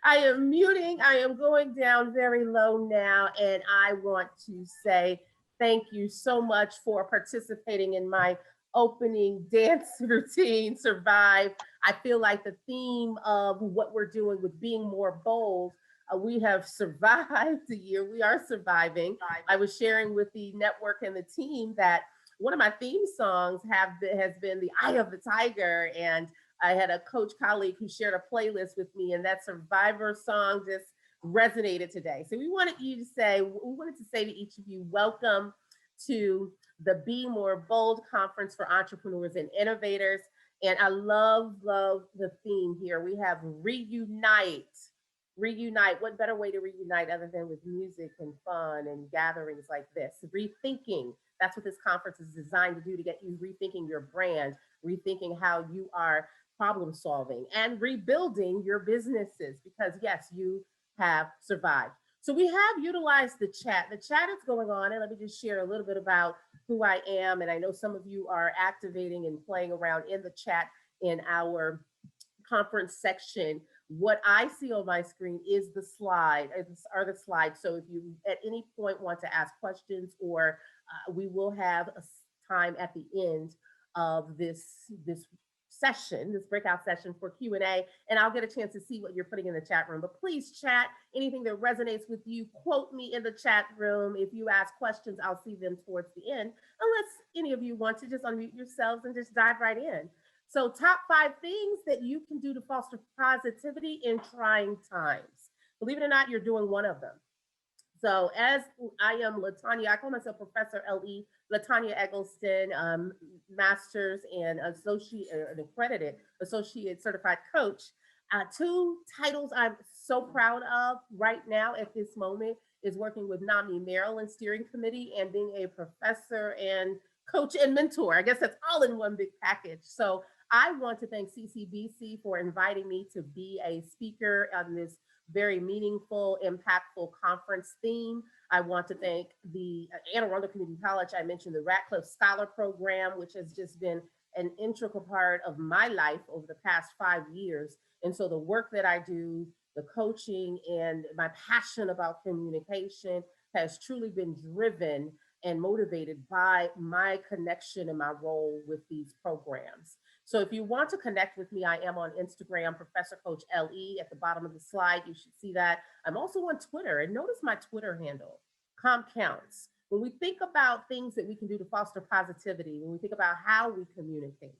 I am muting. I am going down very low now. And I want to say thank you so much for participating in my opening dance routine, Survive. I feel like the theme of what we're doing with being more bold, we have survived the year. We are surviving. I was sharing with the network and the team that one of my theme songs has been The Eye of the Tiger. And I had a coach colleague who shared a playlist with me, and that Survivor song just resonated today. So we wanted to say to each of you, welcome to the Be More Bold Conference for Entrepreneurs and Innovators. And I love the theme here. We have reunite. Reunite. What better way to reunite other than with music and fun and gatherings like this? Rethinking. That's what this conference is designed to do, to get you rethinking your brand, rethinking how you are problem solving, and rebuilding your businesses, because yes, you have survived. So we have utilized the chat. The chat is going on, and let me just share a little bit about who I am. And I know some of you are activating and playing around in the chat in our conference section. What I see on my screen is the slide, are the slides. So if you at any point want to ask questions, or we will have a time at the end of this session, this breakout session for Q&A, and I'll get a chance to see what you're putting in the chat room. But please chat anything that resonates with you. Quote me in the chat room. If you ask questions, I'll see them towards the end, unless any of you want to just unmute yourselves and just dive right in. So top 5 things that you can do to foster positivity in trying times. Believe it or not, you're doing one of them. So as I am LaTanya, I call myself Professor L.E. LaTanya Eggleston, master's and associate, an accredited associate certified coach. 2 titles I'm so proud of right now at this moment is working with NAMI Maryland Steering Committee and being a professor and coach and mentor. I guess that's all in one big package. So I want to thank CCBC for inviting me to be a speaker on this very meaningful, impactful conference theme. I want to thank the Anne Arundel Community College. I mentioned the Ratcliffe Scholar Program, which has just been an integral part of my life over the past 5 years. And so the work that I do, the coaching, and my passion about communication has truly been driven and motivated by my connection and my role with these programs. So if you want to connect with me, I am on Instagram, Professor Coach LE. At the bottom of the slide, you should see that. I'm also on Twitter, and notice my Twitter handle, Comp Counts. When we think about things that we can do to foster positivity, when we think about how we communicate,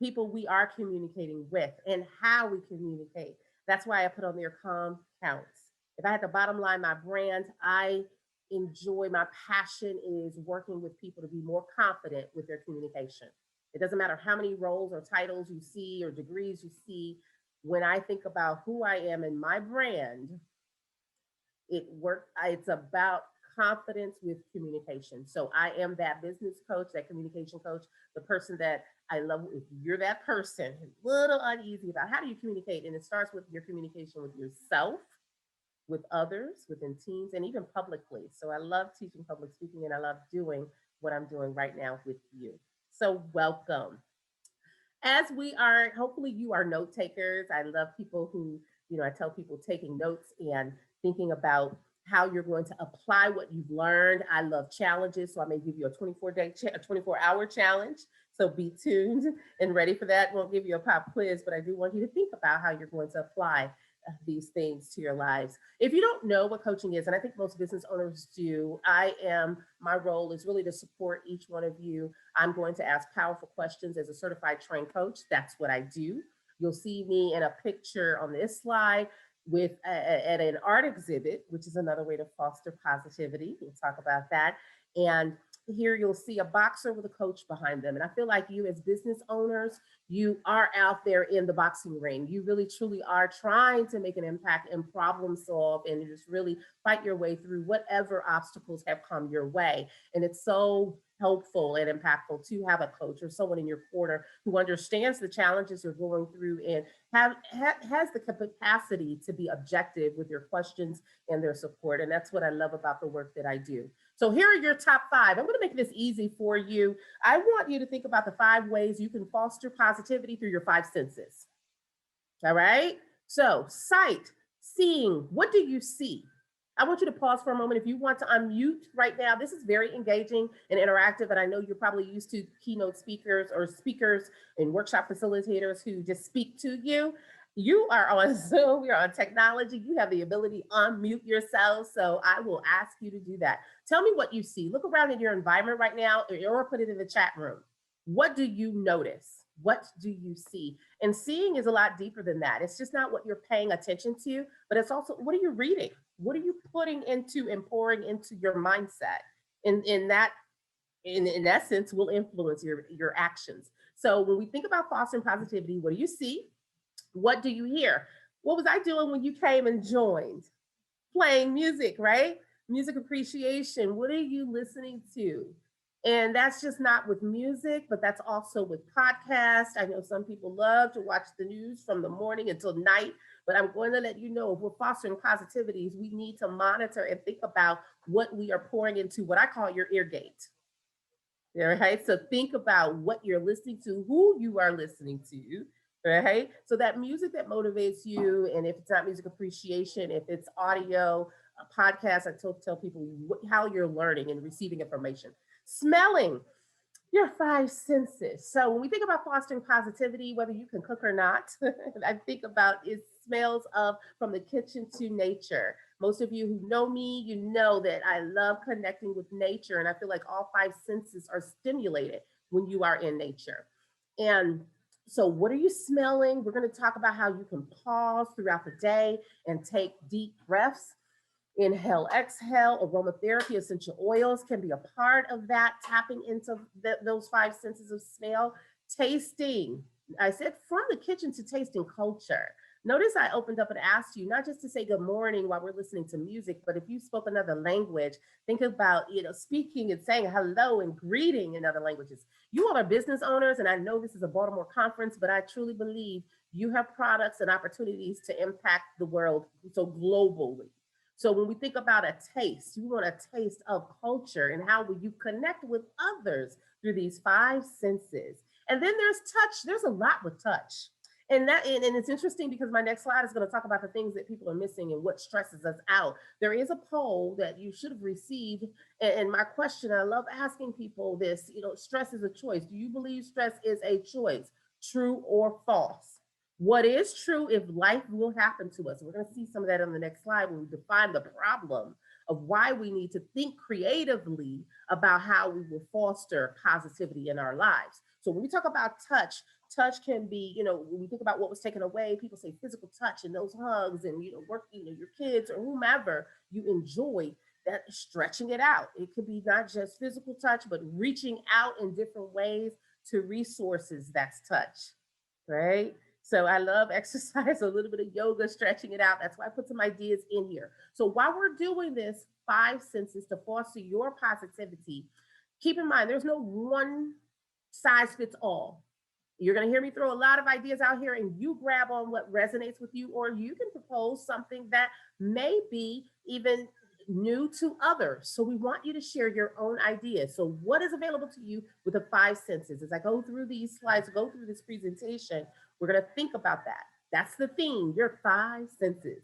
people we are communicating with, and how we communicate, that's why I put on there Comp Counts. If I had to bottom line my brand, I enjoy, my passion is working with people to be more confident with their communication. It doesn't matter how many roles or titles you see or degrees you see. When I think about who I am and my brand, it's about confidence with communication. So I am that business coach, that communication coach, the person that I love. If you're that person, a little uneasy about how do you communicate, and it starts with your communication with yourself, with others, within teams, and even publicly. So I love teaching public speaking, and I love doing what I'm doing right now with you. So welcome. As we are, hopefully you are note takers. I love people who, I tell people taking notes and thinking about how you're going to apply what you've learned. I love challenges, so I may give you a 24-hour challenge. So be tuned and ready for that. Won't give you a pop quiz, but I do want you to think about how you're going to apply these things to your lives. If you don't know what coaching is, and I think most business owners do, my role is really to support each one of you. I'm going to ask powerful questions as a certified trained coach. That's what I do. You'll see me in a picture on this slide with at an art exhibit, which is another way to foster positivity. We'll talk about that. And here you'll see a boxer with a coach behind them. And I feel like you as business owners, you are out there in the boxing ring. You really truly are trying to make an impact and problem solve and just really fight your way through whatever obstacles have come your way. And it's so helpful and impactful to have a coach or someone in your corner who understands the challenges you're going through and has the capacity to be objective with your questions and their support. And that's what I love about the work that I do. So here are your top 5. I'm going to make this easy for you. I want you to think about the 5 ways you can foster positivity through your 5 senses. All right? So, sight, seeing, what do you see? I want you to pause for a moment. If you want to unmute right now, this is very engaging and interactive. And I know you're probably used to keynote speakers or speakers and workshop facilitators who just speak to you. You are on Zoom, you're on technology, you have the ability to unmute yourself. So I will ask you to do that. Tell me what you see. Look around in your environment right now or put it in the chat room. What do you notice? What do you see? And seeing is a lot deeper than that. It's just not what you're paying attention to, but it's also what are you reading? What are you putting into and pouring into your mindset? In that, in essence, will influence your actions. So when we think about fostering positivity, what do you see? What do you hear? What was I doing when you came and joined? Playing music, right? Music appreciation. What are you listening to? And that's just not with music, but that's also with podcasts. I know some people love to watch the news from the morning until night, but I'm going to let you know if we're fostering positivities, we need to monitor and think about what we are pouring into what I call your ear gate. Right? So think about what you're listening to, who you are listening to, right? So that music that motivates you, and if it's not music appreciation, if it's audio, a podcast, I tell people how you're learning and receiving information. Smelling, your five senses. So when we think about fostering positivity, whether you can cook or not, I think about it smells of from the kitchen to nature. Most of you who know me, you know that I love connecting with nature, and I feel like all five senses are stimulated when you are in nature. And so, what are you smelling? We're going to talk about how you can pause throughout the day and take deep breaths. Inhale, exhale, aromatherapy, essential oils can be a part of that, tapping into those five senses of smell. Tasting, I said from the kitchen to tasting culture. Notice I opened up and asked you not just to say good morning while we're listening to music, but if you spoke another language, think about, speaking and saying hello and greeting in other languages. You all are business owners, and I know this is a Baltimore conference, but I truly believe you have products and opportunities to impact the world so globally. So when we think about a taste, you want a taste of culture and how will you connect with others through these five senses. And then there's touch. There's a lot with touch. And it's interesting because my next slide is going to talk about the things that people are missing and what stresses us out. There is a poll that you should have received. And my question, I love asking people this, stress is a choice. Do you believe stress is a choice? True or false? What is true if life will happen to us? We're going to see some of that on the next slide when we define the problem of why we need to think creatively about how we will foster positivity in our lives. So when we talk about touch, touch can be, when we think about what was taken away, people say physical touch and those hugs and, working, your kids or whomever you enjoy, that stretching it out. It could be not just physical touch, but reaching out in different ways to resources. That's touch, right? So I love exercise, a little bit of yoga, stretching it out. That's why I put some ideas in here. So while we're doing this, five senses to foster your positivity, keep in mind there's no one size fits all. You're going to hear me throw a lot of ideas out here, and you grab on what resonates with you, or you can propose something that may be even new to others. So we want you to share your own ideas. So what is available to you with the five senses? As I go through these slides, go through this presentation, we're going to think about that. That's the theme, your five senses.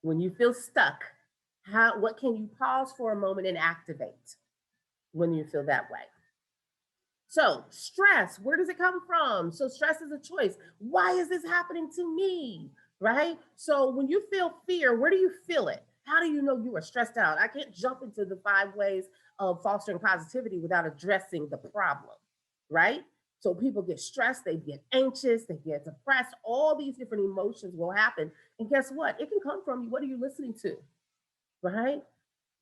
When you feel stuck, what can you pause for a moment and activate when you feel that way? So stress, where does it come from? So stress is a choice. Why is this happening to me? Right? So when you feel fear, where do you feel it? How do you know you are stressed out? I can't jump into the five ways of fostering positivity without addressing the problem, right? So people get stressed, they get anxious, they get depressed, all these different emotions will happen. And guess what? It can come from you. What are you listening to? Right?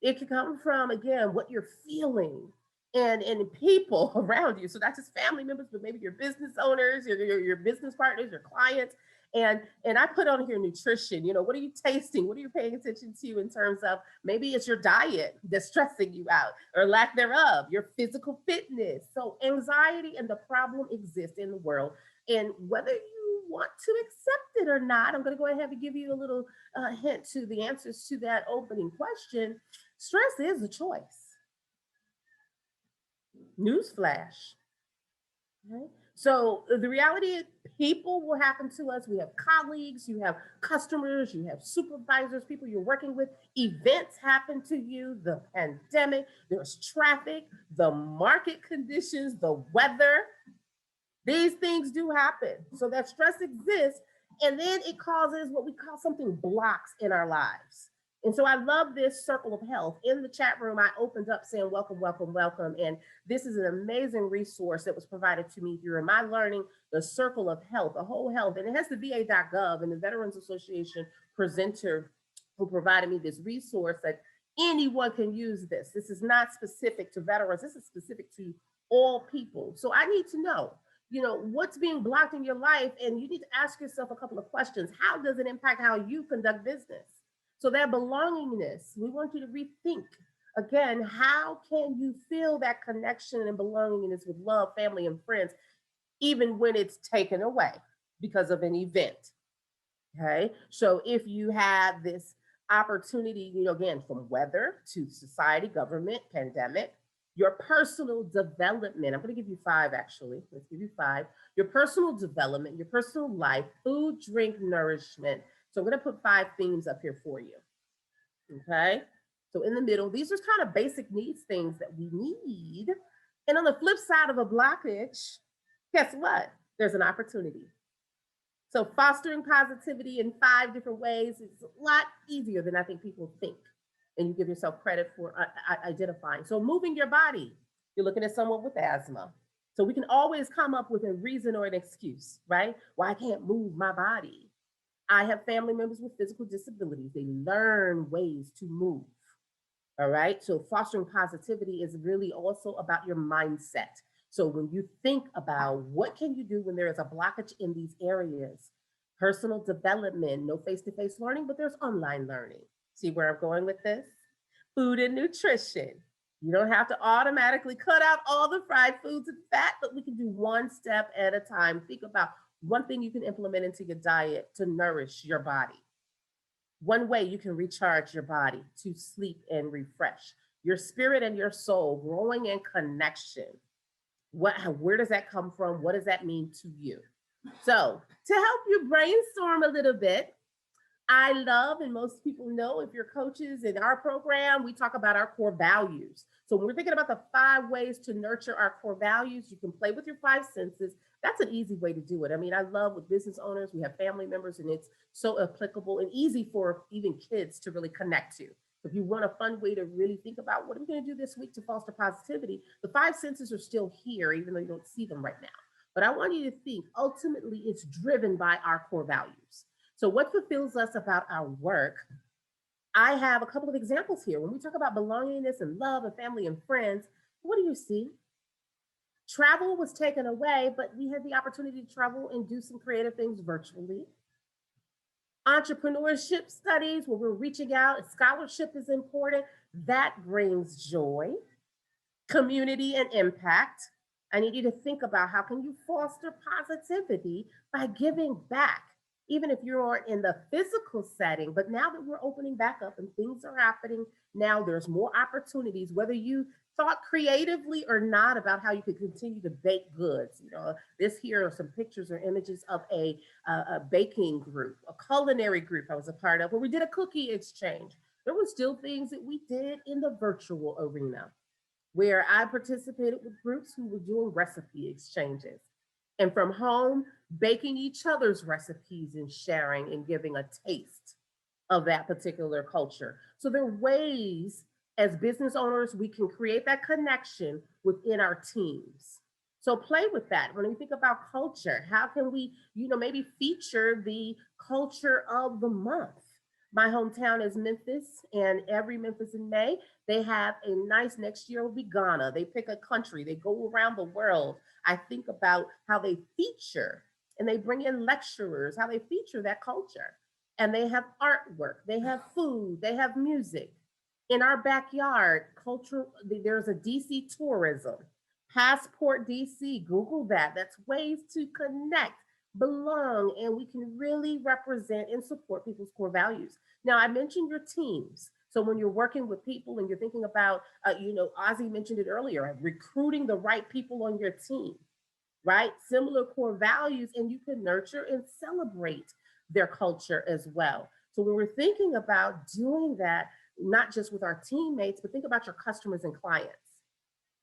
It can come from, again, what you're feeling and people around you. So not just family members, but maybe your business owners, your business partners, your clients. And I put on here nutrition. What are you tasting? What are you paying attention to in terms of maybe it's your diet that's stressing you out or lack thereof, your physical fitness. So anxiety and the problem exist in the world. And whether you want to accept it or not, I'm going to go ahead and give you a little hint to the answers to that opening question. Stress is a choice. Newsflash. Right? So the reality is people will happen to us. We have colleagues, you have customers, you have supervisors, people you're working with. Events happen to you, the pandemic, there's traffic, the market conditions, the weather. These things do happen. So that stress exists, and then it causes what we call something blocks in our lives. And so I love this circle of health. In the chat room, I opened up saying, welcome, welcome, welcome. And this is an amazing resource that was provided to me through my learning, the circle of health, the whole health. And it has the VA.gov and the Veterans Association presenter who provided me this resource that anyone can use this. This is not specific to veterans. This is specific to all people. So I need to know, what's being blocked in your life, and you need to ask yourself a couple of questions. How does it impact how you conduct business? So that belongingness, we want you to rethink again, how can you feel that connection and belongingness with love, family, and friends, even when it's taken away because of an event? Okay, so if you have this opportunity, again, from weather to society, government, pandemic, your personal development. I'm going to give you 5, actually. Let's give you 5. Your personal development, your personal life, food, drink, nourishment. So I'm going to put 5 themes up here for you. Okay. So in the middle, these are kind of basic needs, things that we need. And on the flip side of a blockage, guess what? There's an opportunity. So fostering positivity in 5 different ways is a lot easier than I think people think. And you give yourself credit for identifying. So moving your body, you're looking at someone with asthma. So we can always come up with a reason or an excuse, right? Why I can't move my body. I have family members with physical disabilities. They learn ways to move. All right. So fostering positivity is really also about your mindset. So when you think about what can you do when there is a blockage in these areas, personal development, no face-to-face learning, but there's online learning. See where I'm going with this? Food and nutrition. You don't have to automatically cut out all the fried foods and fat, but we can do one step at a time. Think about one thing you can implement into your diet to nourish your body. One way you can recharge your body, to sleep and refresh. Your spirit and your soul growing in connection. Where does that come from? What does that mean to you? So to help you brainstorm a little bit, I love, and most people know, if you're coaches in our program, we talk about our core values. So when we're thinking about the 5 ways to nurture our core values, you can play with your 5 senses. That's an easy way to do it. I mean, I love with business owners, we have family members, and it's so applicable and easy for even kids to really connect to. If you want a fun way to really think about what are we going to do this week to foster positivity, the 5 senses are still here, even though you don't see them right now. But I want you to think, ultimately, it's driven by our core values. So what fulfills us about our work? I have a couple of examples here. When we talk about belongingness and love and family and friends, what do you see? Travel was taken away, but we had the opportunity to travel and do some creative things virtually. Entrepreneurship studies, where we're reaching out, scholarship is important. That brings joy. Community and impact. I need you to think about how can you foster positivity by giving back, even if you're in the physical setting. But now that we're opening back up and things are happening, now there's more opportunities, whether you thought creatively or not about how you could continue to bake goods. This here are some pictures or images of a baking group, a culinary group I was a part of, where we did a cookie exchange. There were still things that we did in the virtual arena, where I participated with groups who were doing recipe exchanges. And from home, baking each other's recipes and sharing and giving a taste of that particular culture. So there are ways as business owners we can create that connection within our teams. So play with that. When we think about culture, how can we, maybe feature the culture of the month? My hometown is Memphis, and every Memphis in May, they have a nice, next year will be Ghana. They pick a country, they go around the world. I think about how they feature, and they bring in lecturers, how they feature that culture. And they have artwork, they have food, they have music. In our backyard, culture, there's a DC tourism. Passport DC, Google that. That's ways to connect, belong, and we can really represent and support people's core values. Now, I mentioned your teams. So when you're working with people and you're thinking about, Ozzy mentioned it earlier, recruiting the right people on your team, right? Similar core values, and you can nurture and celebrate their culture as well. So when we're thinking about doing that, not just with our teammates, but think about your customers and clients.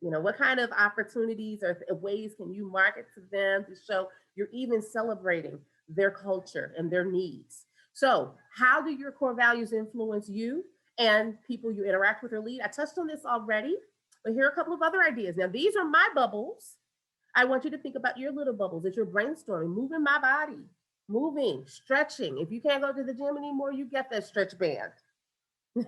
What kind of opportunities or ways can you market to them to show you're even celebrating their culture and their needs? So, how do your core values influence you and people you interact with or lead? I touched on this already, but here are a couple of other ideas. Now, these are my bubbles. I want you to think about your little bubbles as you're brainstorming, moving my body, moving, stretching. If you can't go to the gym anymore, you get that stretch band.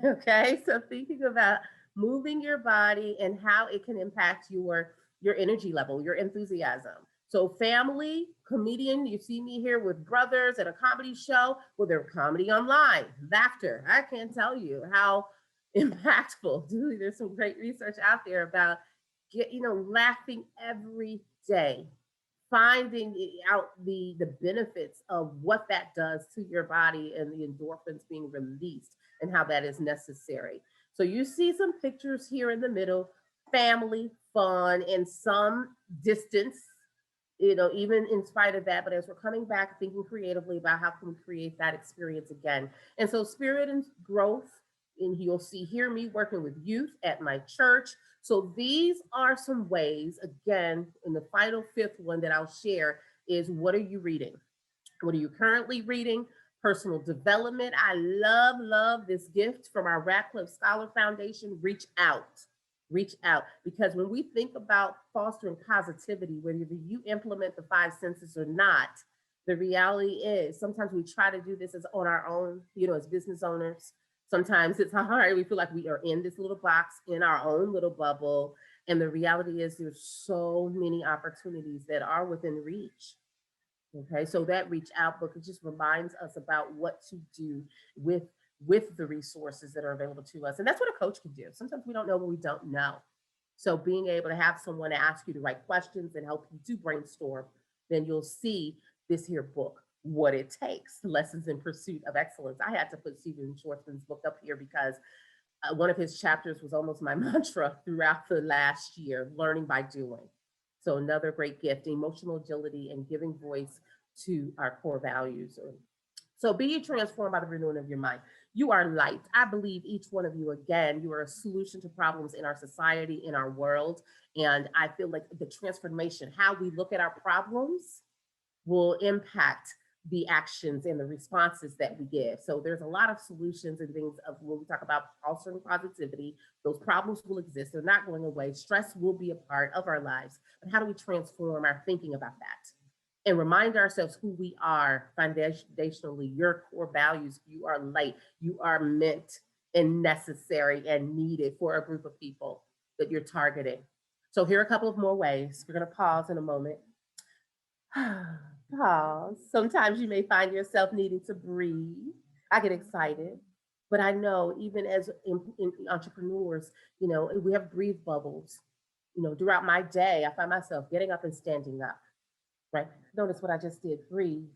Okay, so thinking about moving your body and how it can impact your energy level, your enthusiasm. So family, comedian, you see me here with brothers at a comedy show, well, they're comedy online, laughter. I can't tell you how impactful. Dude, there's some great research out there about laughing every day, finding out the benefits of what that does to your body and the endorphins being released and how that is necessary. So you see some pictures here in the middle, family, fun, and some distance, even in spite of that. But as we're coming back, thinking creatively about how can we create that experience again. And so spirit and growth, and you'll see here me working with youth at my church. So these are some ways, again, in the final fifth one that I'll share is what are you reading? What are you currently reading? Personal development. I love this gift from our Radcliffe Scholar Foundation. Reach out. Reach out. Because when we think about fostering positivity, whether you implement the five senses or not, the reality is sometimes we try to do this as on our own, as business owners. Sometimes it's hard. We feel like we are in this little box, in our own little bubble. And the reality is there's so many opportunities that are within reach. Okay, so that reach out book, it just reminds us about what to do with the resources that are available to us. And that's what a coach can do. Sometimes we don't know what we don't know. So being able to have someone ask you the right questions and help you to brainstorm, then you'll see this here book, What It Takes, Lessons in Pursuit of Excellence. I had to put Stephen Schwartzman's book up here because one of his chapters was almost my mantra throughout the last year, learning by doing. So another great gift, emotional agility and giving voice to our core values. So be ye transformed by the renewing of your mind. You are light. I believe each one of you, again, you are a solution to problems in our society, in our world. And I feel like the transformation, how we look at our problems will impact the actions and the responses that we give. So there's a lot of solutions and things of when we talk about fostering positivity, those problems will exist. They're not going away. Stress will be a part of our lives. But how do we transform our thinking about that? And remind ourselves who we are foundationally, your core values. You are light. You are meant and necessary and needed for a group of people that you're targeting. So here are a couple of more ways. We're going to pause in a moment. Pause. Sometimes you may find yourself needing to breathe. I get excited, but I know even as in entrepreneurs, we have breathe bubbles. Throughout my day, I find myself getting up and standing up, right? Notice what I just did, breathe.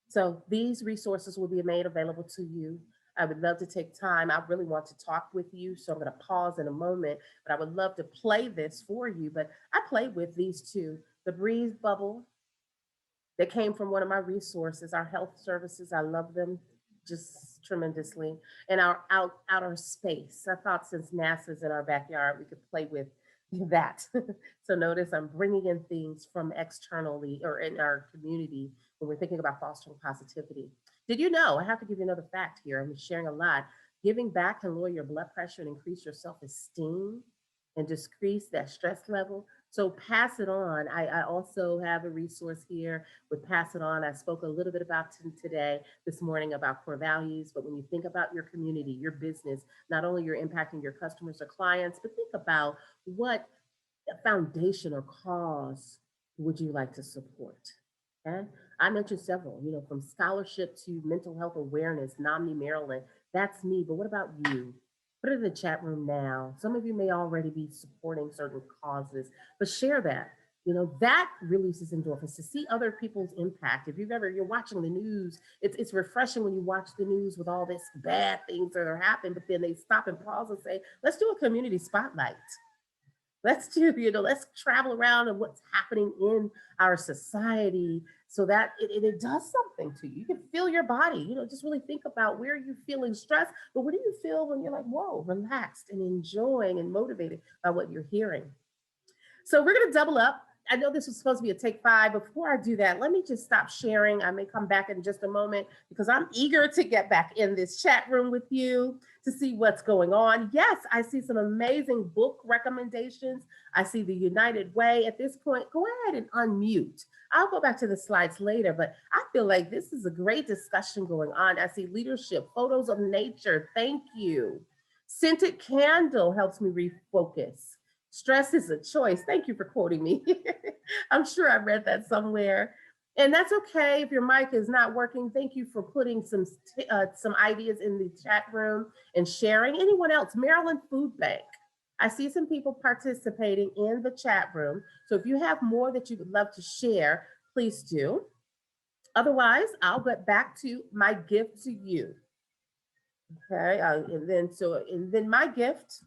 So these resources will be made available to you. I would love to take time. I really want to talk with you. So I'm going to pause in a moment, but I would love to play this for you. But I play with these two, the breathe bubble that came from one of my resources, our health services. I love them just tremendously. And our outer space. I thought since NASA's in our backyard, we could play with that. So notice I'm bringing in things from externally or in our community when we're thinking about fostering positivity. Did you know? I have to give you another fact here. I'm sharing a lot. Giving back can lower your blood pressure and increase your self-esteem and decrease that stress level. So pass it on. I also have a resource here with Pass It On. I spoke a little bit about today, this morning, about core values. But when you think about your community, your business, not only you're impacting your customers or clients, but think about what foundation or cause would you like to support? Okay. I mentioned several, from scholarship to mental health awareness, Nomney, Maryland. That's me. But what about you? Put it in the chat room now. Some of you may already be supporting certain causes, but share that. That releases endorphins to see other people's impact. If you're watching the news, it's refreshing when you watch the news with all this bad things that are happening, but then they stop and pause and say, let's do a community spotlight. let's travel around and what's happening in our society so that it does something to you. You can feel your body, just really think about where you're feeling stressed, but what do you feel when you're like, whoa, relaxed and enjoying and motivated by what you're hearing? So we're going to double up. I know this was supposed to be a take five. But before I do that, let me just stop sharing. I may come back in just a moment because I'm eager to get back in this chat room with you to see what's going on. Yes, I see some amazing book recommendations. I see the United Way. At this point, go ahead and unmute. I'll go back to the slides later, but I feel like this is a great discussion going on. I see leadership, photos of nature. Thank you. Scented candle helps me refocus. Stress is a choice. Thank you for quoting me. I'm sure I read that somewhere. And that's okay if your mic is not working. Thank you for putting some ideas in the chat room and sharing. Anyone else? Maryland Food Bank. I see some people participating in the chat room. So if you have more that you would love to share, please do. Otherwise, I'll get back to my gift to you. Okay, and then my gift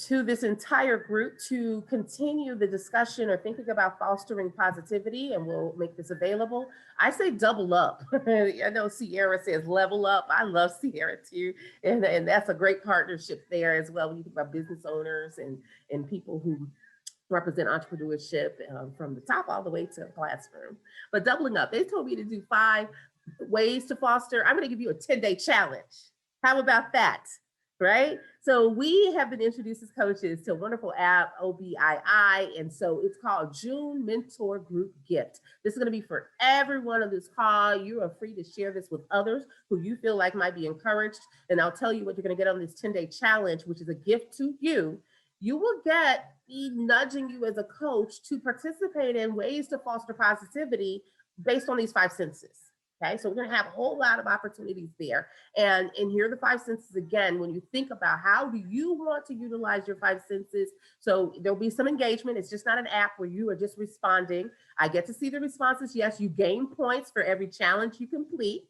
to this entire group to continue the discussion or thinking about fostering positivity, and we'll make this available. I say double up. I know Sierra says level up. I love Sierra too. And that's a great partnership there as well when you think about business owners and people who represent entrepreneurship from the top all the way to the classroom. But doubling up, they told me to do 5 ways to foster. I'm going to give you a 10-day challenge. How about that? Right? So we have been introduced as coaches to a wonderful app, OBII, and so it's called June Mentor Group Gift. This is going to be for everyone on this call. You are free to share this with others who you feel like might be encouraged, and I'll tell you what you're going to get on this 10-day challenge, which is a gift to you. You will get me nudging you as a coach to participate in ways to foster positivity based on these 5 senses. Okay, so we're going to have a whole lot of opportunities there. And here are the 5 senses again. When you think about how do you want to utilize your 5 senses, so there'll be some engagement. It's just not an app where you are just responding. I get to see the responses. Yes, you gain points for every challenge you complete.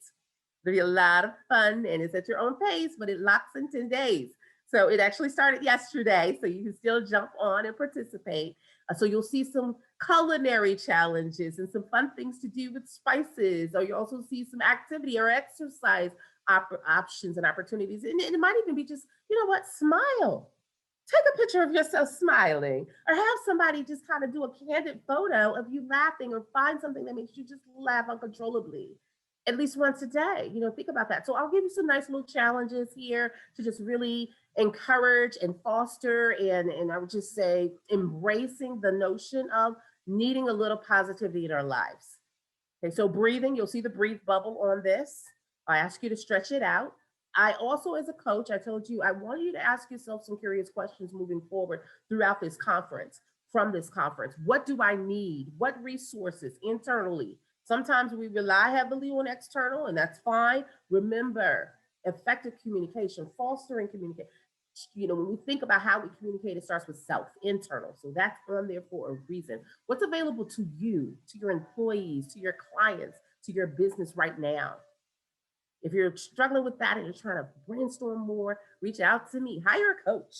There'll be a lot of fun, and it's at your own pace, but it locks in 10 days. So it actually started yesterday, so you can still jump on and participate. So you'll see some culinary challenges and some fun things to do with spices, or you also see some activity or exercise options and opportunities. And it might even be just, smile. Take a picture of yourself smiling, or have somebody just kind of do a candid photo of you laughing, or find something that makes you just laugh uncontrollably at least once a day. Think about that. So I'll give you some nice little challenges here to just really encourage and foster, and I would just say embracing the notion of needing a little positivity in our lives. Okay, so breathing, you'll see the breathe bubble on this. I ask you to stretch it out. I also, as a coach, I told you, I want you to ask yourself some curious questions moving forward throughout this conference, from this conference. What do I need? What resources internally? Sometimes we rely heavily on external, and that's fine. Remember, effective communication, fostering communication. When we think about how we communicate, it starts with self, internal. So that's on there for a reason. What's available to you, to your employees, to your clients, to your business right now? If you're struggling with that and you're trying to brainstorm more, reach out to me. Hire a coach.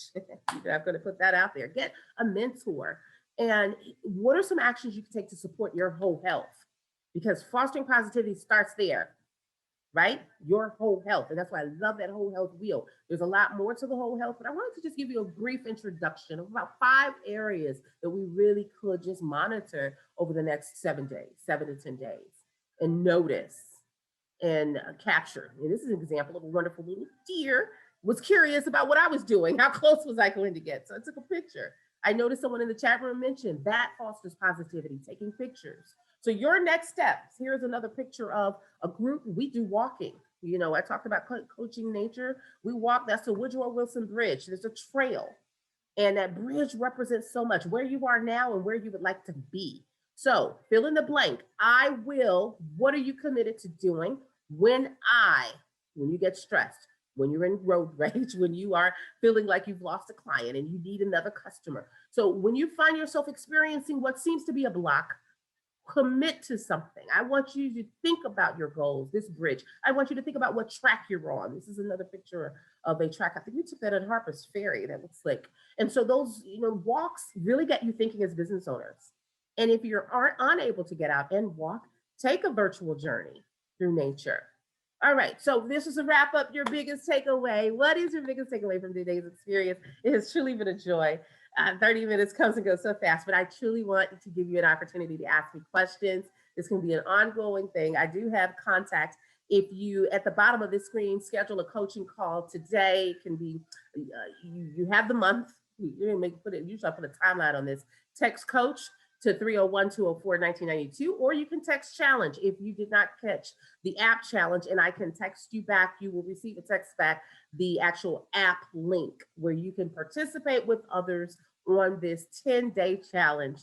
I'm going to put that out there. Get a mentor. And what are some actions you can take to support your whole health? Because fostering positivity starts there, right? Your whole health. And that's why I love that whole health wheel. There's a lot more to the whole health, but I wanted to just give you a brief introduction of about 5 areas that we really could just monitor over the next 7 days, 7 to 10 days, and notice and capture. And this is an example of a wonderful little deer was curious about what I was doing. How close was I going to get? So I took a picture. I noticed someone in the chat room mentioned that fosters positivity, taking pictures. So your next steps, here's another picture of a group. We do walking. I talked about coaching nature. We walk, that's the Woodrow Wilson Bridge. There's a trail. And that bridge represents so much, where you are now and where you would like to be. So fill in the blank. I will, what are you committed to doing when you get stressed, when you're in road rage, when you are feeling like you've lost a client and you need another customer. So when you find yourself experiencing what seems to be a block, Commit to something. I want you to think about your goals, this bridge. I want you to think about what track you're on. This is another picture of a track. I think we took that at Harper's Ferry. That looks like. And so those, walks really get you thinking as business owners. And if you aren't unable to get out and walk, take a virtual journey through nature. All right, so this is a wrap up. Your biggest takeaway. What is your biggest takeaway from today's experience? It has truly been a joy. 30 minutes comes and goes so fast, but I truly want to give you an opportunity to ask me questions. This can be an ongoing thing. I do have contact. If you, at the bottom of this screen, schedule a coaching call today, it can be, you have the month. You're going to usually I put a timeline on this. Text coach to 301-204-1992, or you can text challenge. If you did not catch the app challenge and I can text you back, you will receive a text back, the actual app link where you can participate with others on this 10-day challenge.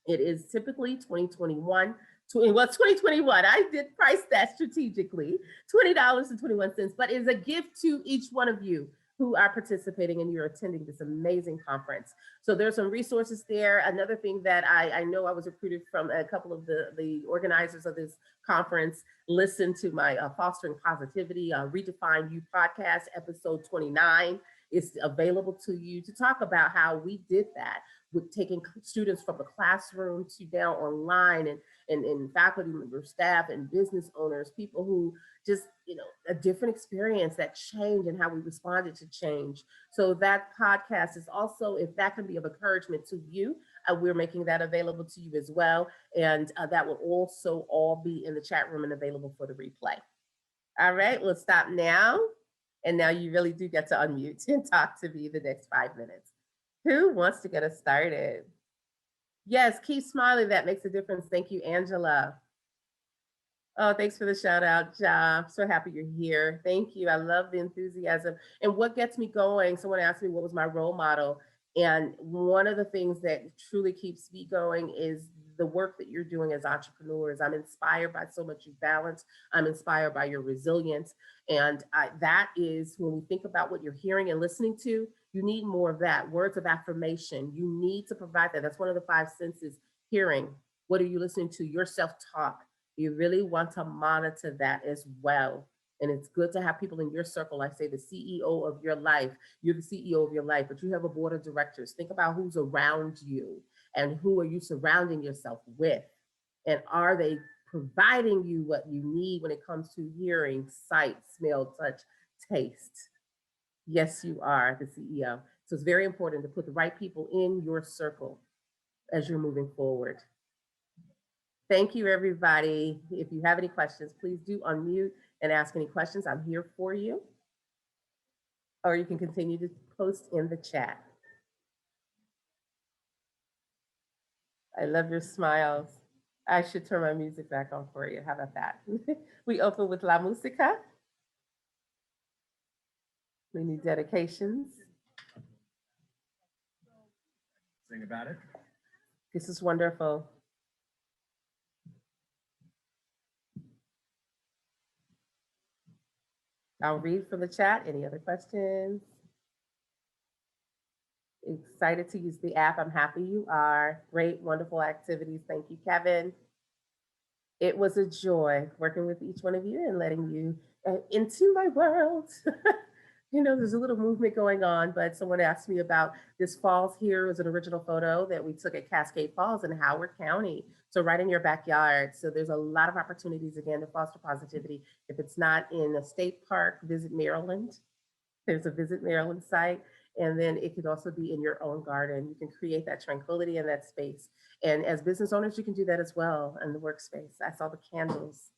It is typically 2021. Well, 2021, I did price that strategically, $20.21, but it's a gift to each one of you who are participating and you're attending this amazing conference. So there's some resources there. Another thing that I know I was recruited from a couple of the organizers of this conference, listen to my Fostering Positivity, Redefine You podcast, episode 29 is available to you to talk about how we did that with taking students from the classroom to now online and faculty members, staff, and business owners, people who just, a different experience, that change and how we responded to change. So that podcast is also, if that can be of encouragement to you, we're making that available to you as well. And that will also all be in the chat room and available for the replay. All right, we'll stop now. And now you really do get to unmute and talk to me the next 5 minutes. Who wants to get us started? Yes, keep smiling. That makes a difference. Thank you, Angela. Oh, thanks for the shout out, Ja. So happy you're here. Thank you. I love the enthusiasm. And what gets me going, someone asked me what was my role model. And one of the things that truly keeps me going is the work that you're doing as entrepreneurs. I'm inspired by so much you balance. I'm inspired by your resilience. And that is when we think about what you're hearing and listening to, you need more of that. Words of affirmation. You need to provide that. That's one of the 5 senses. Hearing. What are you listening to? Your self-talk. You really want to monitor that as well. And it's good to have people in your circle, like say the CEO of your life. You're the CEO of your life, but you have a board of directors. Think about who's around you and who are you surrounding yourself with? And are they providing you what you need when it comes to hearing, sight, smell, touch, taste? Yes, you are the CEO. So it's very important to put the right people in your circle as you're moving forward. Thank you, everybody. If you have any questions, please do unmute and ask any questions. I'm here for you. Or you can continue to post in the chat. I love your smiles. I should turn my music back on for you. How about that? We open with La Musica. We need dedications. Sing about it. This is wonderful. I'll read from the chat. Any other questions? Excited to use the app. I'm happy you are. Great, wonderful activities. Thank you, Kevin. It was a joy working with each one of you and letting you into my world. There's a little movement going on, but someone asked me about this falls here is an original photo that we took at Cascade Falls in Howard County. So right in your backyard. So there's a lot of opportunities again to foster positivity. If it's not in a state park, visit Maryland. There's a Visit Maryland site. And then it could also be in your own garden. You can create that tranquility in that space. And as business owners, you can do that as well in the workspace. I saw the candles.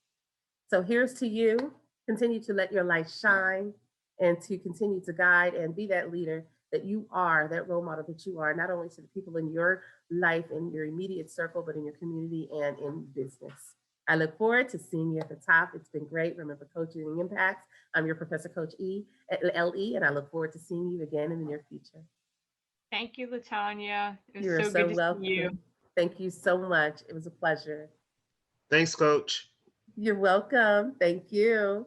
So here's to you. Continue to let your light shine and to continue to guide and be that leader that you are, that role model that you are, not only to the people in your life, in your immediate circle, but in your community and in business. I look forward to seeing you at the top. It's been great. Remember, coaching impacts. I'm your Professor Coach LE, and I look forward to seeing you again in the near future. Thank you, LaTanya. It was You're so good to see you. Thank you so much. It was a pleasure. Thanks, Coach. You're welcome. Thank you.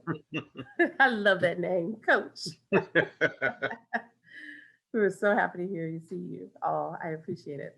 I love that name, Coach. We were so happy to hear you, see you all. I appreciate it.